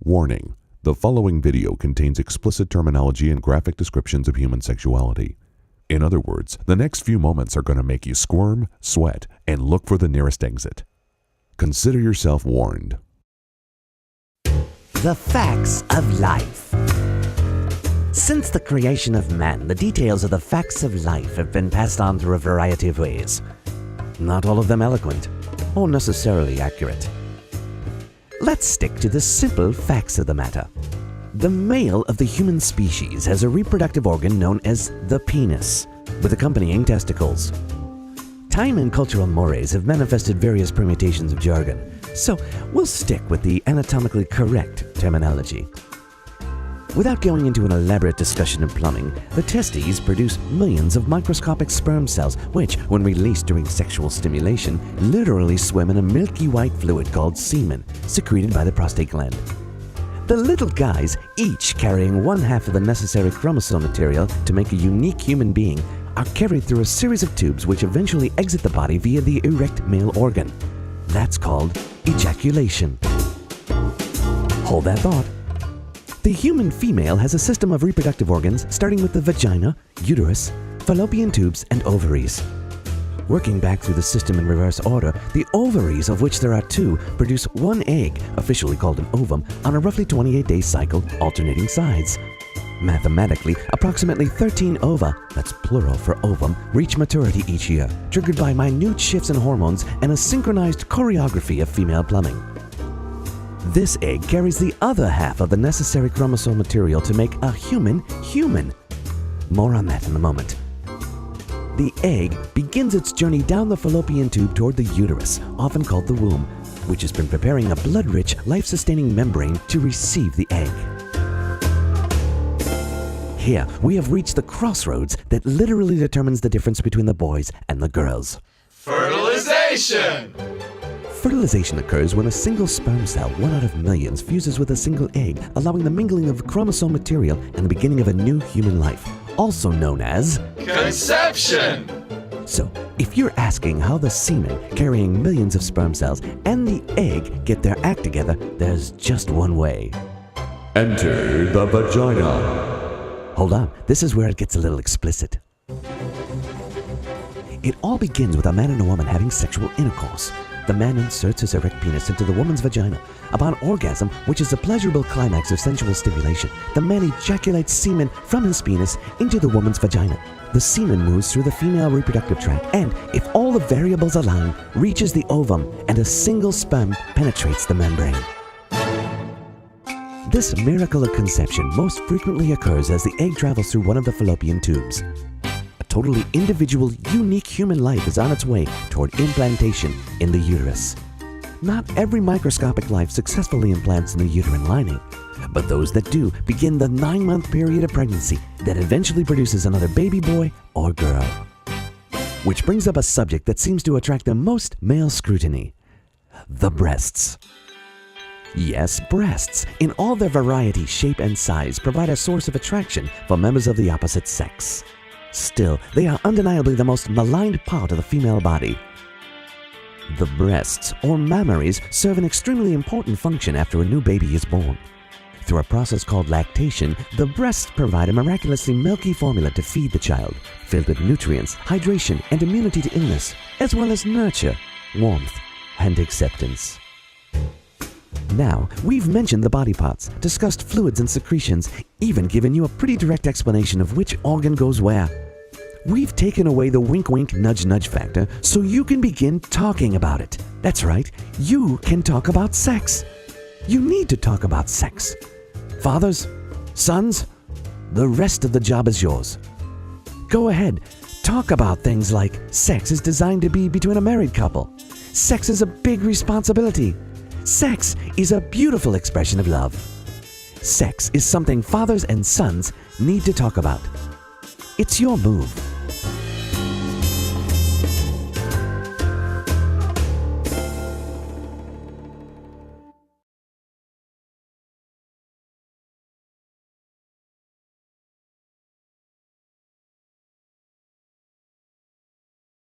Warning: the following video contains explicit terminology and graphic descriptions of human sexuality. In other words, the next few moments are going to make you squirm, sweat, and look for the nearest exit. Consider yourself warned. The facts of life. Since the creation of man, the details of the facts of life have been passed on through a variety of ways. Not all of them eloquent or necessarily accurate. Let's stick to the simple facts of the matter. The male of the human species has a reproductive organ known as the penis, with accompanying testicles. Time and cultural mores have manifested various permutations of jargon, so we'll stick with the anatomically correct terminology. Without going into an elaborate discussion of plumbing, the testes produce millions of microscopic sperm cells, which, when released during sexual stimulation, literally swim in a milky white fluid called semen, secreted by the prostate gland. The little guys, each carrying one half of the necessary chromosome material to make a unique human being, are carried through a series of tubes which eventually exit the body via the erect male organ. That's called ejaculation. Hold that thought. The human female has a system of reproductive organs starting with the vagina, uterus, fallopian tubes, and ovaries. Working back through the system in reverse order, the ovaries, of which there are two, produce one egg, officially called an ovum, on a roughly 28-day cycle, alternating sides. Mathematically, approximately 13 ova, that's plural for ovum, reach maturity each year, triggered by minute shifts in hormones and a synchronized choreography of female plumbing. This egg carries the other half of the necessary chromosome material to make a human human. More on that in a moment. The egg begins its journey down the fallopian tube toward the uterus, often called the womb, which has been preparing a blood-rich, life-sustaining membrane to receive the egg. Here, we have reached the crossroads that literally determines the difference between the boys and the girls. Fertilization! Fertilization occurs when a single sperm cell, one out of millions, fuses with a single egg, allowing the mingling of chromosome material and the beginning of a new human life, also known as conception! So, if you're asking how the semen, carrying millions of sperm cells, and the egg get their act together, there's just one way. Enter the vagina. Hold on, this is where it gets a little explicit. It all begins with a man and a woman having sexual intercourse. The man inserts his erect penis into the woman's vagina. Upon orgasm, which is a pleasurable climax of sensual stimulation, the man ejaculates semen from his penis into the woman's vagina. The semen moves through the female reproductive tract and, if all the variables align, reaches the ovum and a single sperm penetrates the membrane. This miracle of conception most frequently occurs as the egg travels through one of the fallopian tubes. Totally individual, unique human life is on its way toward implantation in the uterus. Not every microscopic life successfully implants in the uterine lining, but those that do begin the 9-month period of pregnancy that eventually produces another baby boy or girl. Which brings up a subject that seems to attract the most male scrutiny: the breasts. Yes, breasts, in all their variety, shape, and size, provide a source of attraction for members of the opposite sex. Still, they are undeniably the most maligned part of the female body. The breasts, or mammaries, serve an extremely important function after a new baby is born. Through a process called lactation, the breasts provide a miraculously milky formula to feed the child, filled with nutrients, hydration, and immunity to illness, as well as nurture, warmth, and acceptance. Now, we've mentioned the body parts, discussed fluids and secretions, even given you a pretty direct explanation of which organ goes where. We've taken away the wink-wink, nudge-nudge factor so you can begin talking about it. That's right, you can talk about sex. You need to talk about sex. Fathers, sons, the rest of the job is yours. Go ahead, talk about things like sex is designed to be between a married couple. Sex is a big responsibility. Sex is a beautiful expression of love. Sex is something fathers and sons need to talk about. It's your move.